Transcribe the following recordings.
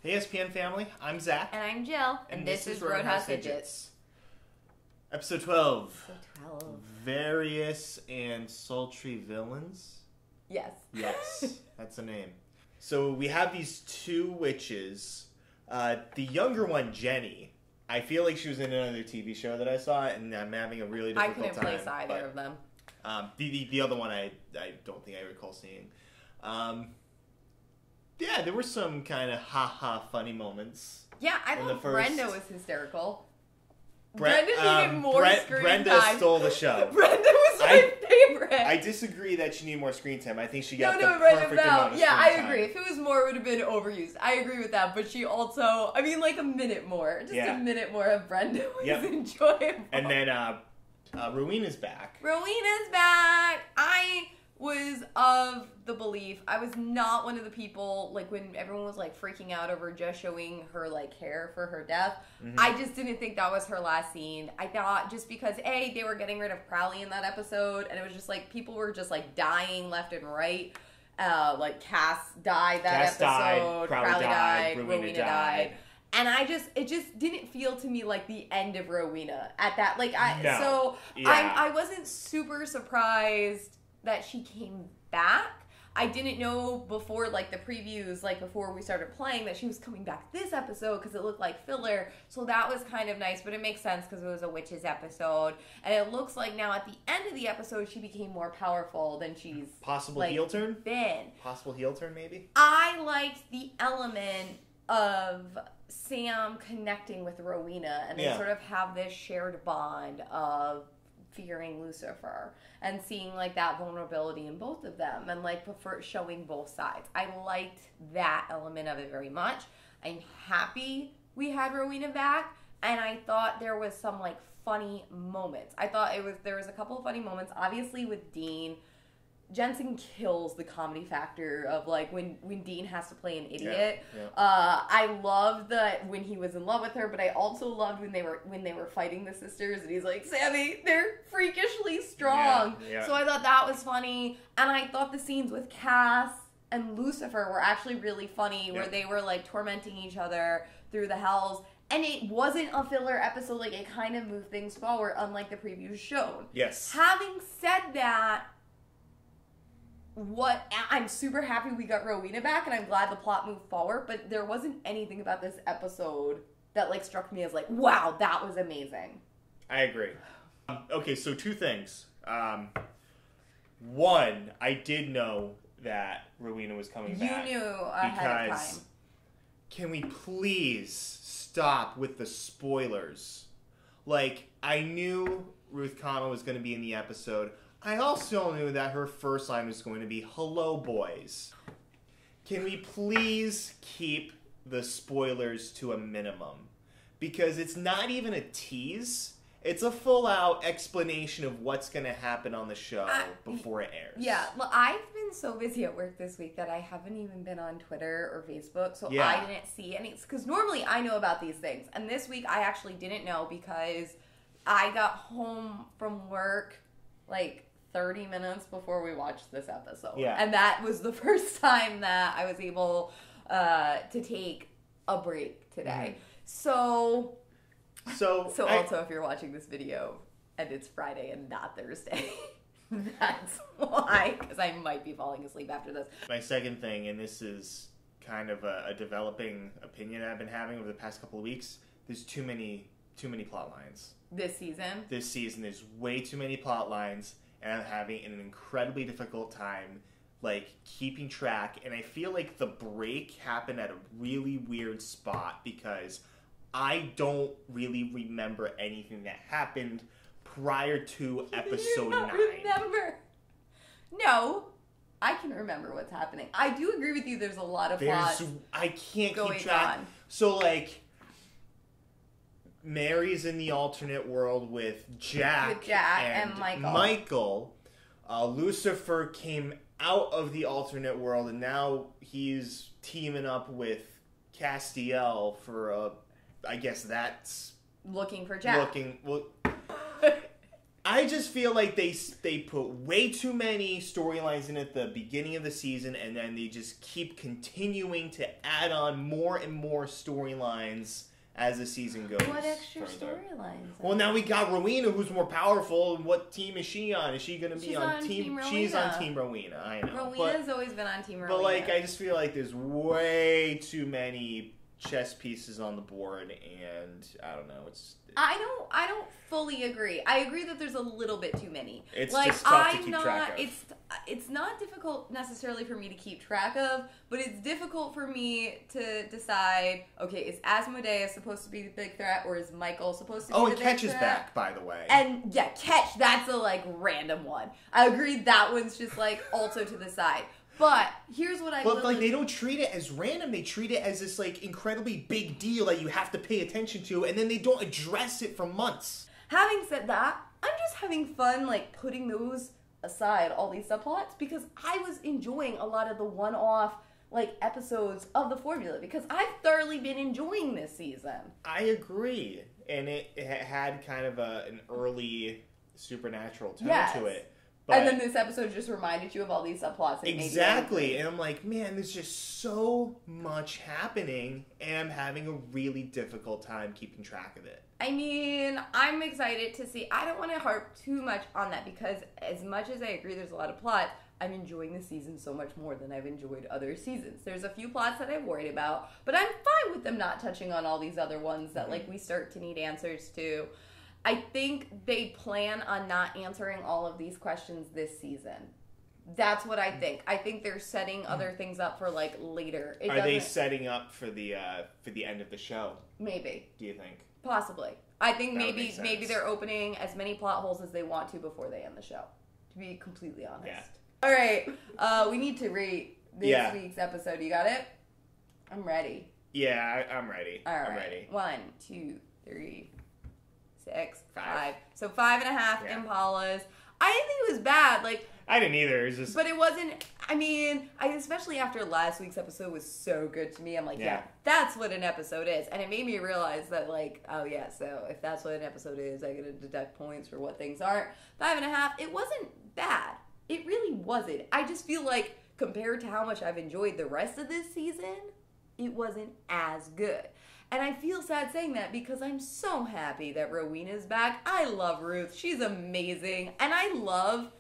Hey SPN family, I'm Zach. And I'm Jill. And this is Roadhouse Fidgets. Episode 12. Episode 12. Various and Sultry Villains? Yes. Yes, that's the name. So we have these two witches. The younger one, Jenny, I feel like she was in another TV show that I saw, and I'm having a really difficult time. I couldn't place either of them. The other one I don't think I recall seeing. Yeah, there were some kind of funny moments. Yeah, I thought Brenda was hysterical. Brenda needed more screen Brenda time. stole the show. Brenda was my favorite. I disagree that she needed more screen time. I think she got the right perfect amount of Yeah, screen I agree. time. If it was more, it would have been overused. I agree with that. But she also, I mean, like a minute more. Just a minute more of Brenda was enjoyable. And then Rowena's back. Rowena's back. I was of the belief, I was not one of the people, like, when everyone was, like, freaking out over just showing her, like, hair for her death. Mm-hmm. I just didn't think that was her last scene. I thought just because, A, they were getting rid of Crowley in that episode, and it was just, like, people were just, like, dying left and right. Like, Cass died that episode. Crowley died. Rowena died. And it just didn't feel to me like the end of Rowena at that. Like, I wasn't super surprised that she came back. I didn't know before, like, the previews, like, before we started playing, that she was coming back this episode because it looked like filler. So that was kind of nice, but it makes sense because it was a witches episode. And it looks like now at the end of the episode, she became more powerful than she's Possible heel turn? Been. Possible heel turn, maybe? I liked the element of Sam connecting with Rowena, and they sort of have this shared bond of fearing Lucifer and seeing, like, that vulnerability in both of them and, like, showing both sides. I liked that element of it very much. I'm happy we had Rowena back, and I thought there was some, like, funny moments. I thought there was a couple of funny moments, obviously with Dean. Jensen kills the comedy factor of, like, when Dean has to play an idiot. Yeah. I loved that when he was in love with her, but I also loved when they were fighting the sisters, and he's like, Sammy, they're freakishly strong. Yeah. So I thought that was funny, and I thought the scenes with Cass and Lucifer were actually really funny, where they were, like, tormenting each other through the hells. And it wasn't a filler episode. Like, it kind of moved things forward, unlike the previews showed. Yes. Having said that, I'm super happy we got Rowena back, and I'm glad the plot moved forward, but there wasn't anything about this episode that, like, struck me as, like, wow, that was amazing. I agree. Okay, so two things. One, I did know that Rowena was coming back. You knew ahead of time. Can we please stop with the spoilers? Like, I knew Ruth Connell was going to be in the episode. I also knew that her first line was going to be, "Hello, boys." Can we please keep the spoilers to a minimum? Because it's not even a tease. It's a full-out explanation of what's going to happen on the show before it airs. Yeah, well, I've been so busy at work this week that I haven't even been on Twitter or Facebook, so I didn't see any. Because normally I know about these things, and this week I actually didn't know because I got home from work, like, 30 minutes before we watched this episode. Yeah. And that was the first time that I was able to take a break today. Mm-hmm. So also, if you're watching this video and it's Friday and not Thursday, that's why, because I might be falling asleep after this. My second thing, and this is kind of a developing opinion I've been having over the past couple of weeks, there's too many plot lines. This season, there's way too many plot lines. And I'm having an incredibly difficult time, like, keeping track. And I feel like the break happened at a really weird spot because I don't really remember anything that happened prior to episode 9. Remember? No, I can remember what's happening. I do agree with you. There's a lot of plot. I can't keep track. So, like, Mary's in the alternate world with Jack and Michael. Lucifer came out of the alternate world, and now he's teaming up with Castiel for I guess that's looking for Jack. I just feel like they put way too many storylines in at the beginning of the season, and then they just keep continuing to add on more and more storylines as the season goes. What extra storylines? Well, now we got Rowena, who's more powerful. And what team is she on? Is she going to be on Team Rowena? She's on Team Rowena. I know. Rowena's always been on Team Rowena. But like, I just feel like there's way too many chess pieces on the board, and I don't know. I don't fully agree. I agree that there's a little bit too many. It's like, just tough to keep track of. It's not difficult necessarily for me to keep track of, but it's difficult for me to decide, okay, is Asmodeus supposed to be the big threat, or is Michael supposed to be the big threat? Oh, and Ketch is back, by the way. And yeah, Ketch, that's a like random one. I agree that one's just like also to the side. But here's what I will... But like, they don't treat it as random. They treat it as this like incredibly big deal that you have to pay attention to, and then they don't address it for months. Having said that, I'm just having fun like putting those aside, all these subplots, because I was enjoying a lot of the one-off like episodes of the formula, because I've thoroughly been enjoying this season. I agree, and it had kind of an early supernatural tone to it. But and then this episode just reminded you of all these subplots. Exactly. And I'm like, man, there's just so much happening, and I'm having a really difficult time keeping track of it. I mean, I'm excited to see. I don't want to harp too much on that, because as much as I agree there's a lot of plots, I'm enjoying the season so much more than I've enjoyed other seasons. There's a few plots that I'm worried about, but I'm fine with them not touching on all these other ones that like we start to need answers to. I think they plan on not answering all of these questions this season. That's what I think. I think they're setting other things up for like later. Are they setting up for the end of the show? Maybe. Do you think? Possibly. I think maybe they're opening as many plot holes as they want to before they end the show. To be completely honest. Yeah. All right. We need to rate this week's episode. You got it? I'm ready. Yeah, I'm ready. All right. I'm ready. 1, 2, 3, 6, 5. So 5.5 Impalas. I didn't think it was bad. Like, I didn't either. It was just... But it wasn't... I mean, especially after last week's episode was so good to me. I'm like, yeah, that's what an episode is. And it made me realize that, like, oh, yeah, so if that's what an episode is, I get to deduct points for what things aren't. 5.5, it wasn't bad. It really wasn't. I just feel like, compared to how much I've enjoyed the rest of this season, it wasn't as good. And I feel sad saying that because I'm so happy that Rowena's back. I love Ruth. She's amazing. And I love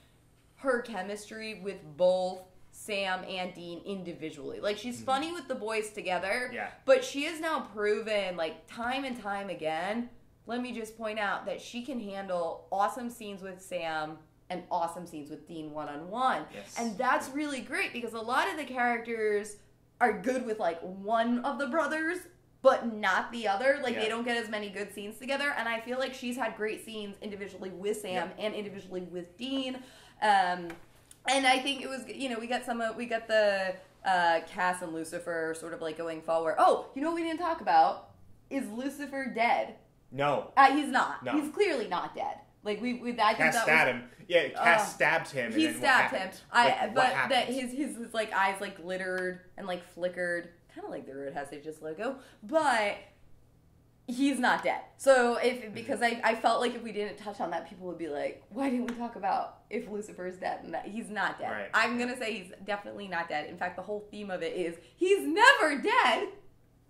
her chemistry with both Sam and Dean individually. Like, she's funny with the boys together. Yeah. But she has now proven, like, time and time again, let me just point out that she can handle awesome scenes with Sam and awesome scenes with Dean one-on-one. Yes. And that's really great because a lot of the characters are good with, like, one of the brothers, but not the other. Like, they don't get as many good scenes together. And I feel like she's had great scenes individually with Sam and individually with Dean. And I think it was, you know, we got the Cass and Lucifer sort of like going forward. Oh, you know what we didn't talk about? Is Lucifer dead? No. He's not. No. He's clearly not dead. Like, Cass stabbed him. Yeah, Cass stabbed him. He and then stabbed him. But that his like eyes like glittered and like flickered. Kind of like the Road Hassages logo, but he's not dead. So because I felt like if we didn't touch on that, people would be like, why didn't we talk about if Lucifer's dead? And that he's not dead. Right. I'm going to say he's definitely not dead. In fact, the whole theme of it is he's never dead,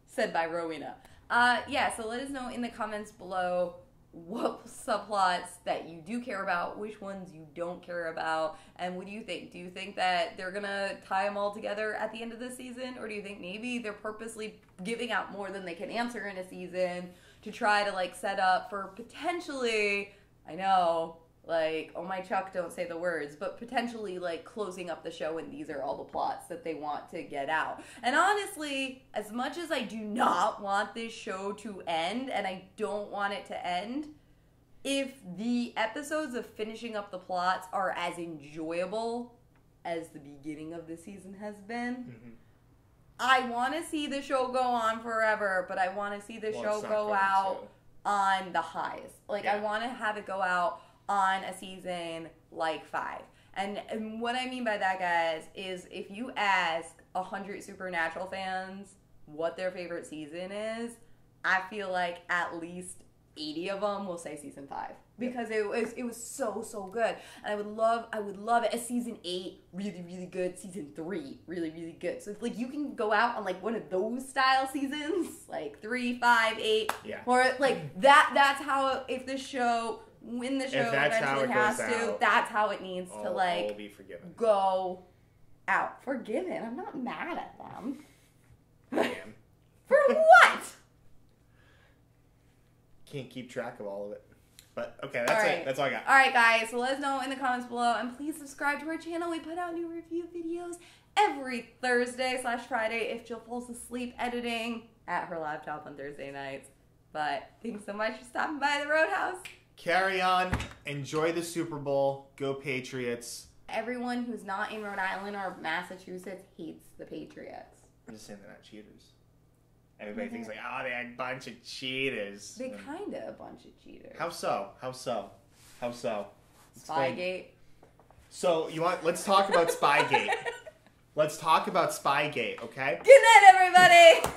said by Rowena. So let us know in the comments below what subplots that you do care about, which ones you don't care about, and what do you think? Do you think that they're gonna tie them all together at the end of the season, or do you think maybe they're purposely giving out more than they can answer in a season to try to like set up for potentially, I know, like, oh my Chuck, don't say the words, but potentially like closing up the show and these are all the plots that they want to get out. And honestly, as much as I do not want this show to end, and I don't want it to end, if the episodes of finishing up the plots are as enjoyable as the beginning of the season has been, I want to see the show go on forever, but I want to see the show go out on the highs. Like, I want to have it go out on a season like 5. And what I mean by that, guys, is if you ask 100 Supernatural fans what their favorite season is, I feel like at least 80 of them will say season 5. because it was so good, and I would love it as season 8 really good, season 3 really good. So if like you can go out on like one of those style seasons, like 3, 5, 8, or like that's how if the show eventually has to, that's how it needs to like all be forgiven. Go out. Forgiven. I'm not mad at them. I am. For what? Can't keep track of all of it. But, okay, that's it. That's all I got. All right, guys. So let us know in the comments below. And please subscribe to our channel. We put out new review videos every Thursday/Friday if Jill falls asleep editing at her laptop on Thursday nights. But thanks so much for stopping by the Roadhouse. Carry on. Enjoy the Super Bowl. Go Patriots. Everyone who's not in Rhode Island or Massachusetts hates the Patriots. I'm just saying they're not cheaters. Everybody thinks like, oh, they're a bunch of cheaters. They kind of a bunch of cheaters. How so? How so? How so? Spygate. So, let's talk about Spygate. Let's talk about Spygate, okay? Good night, everybody!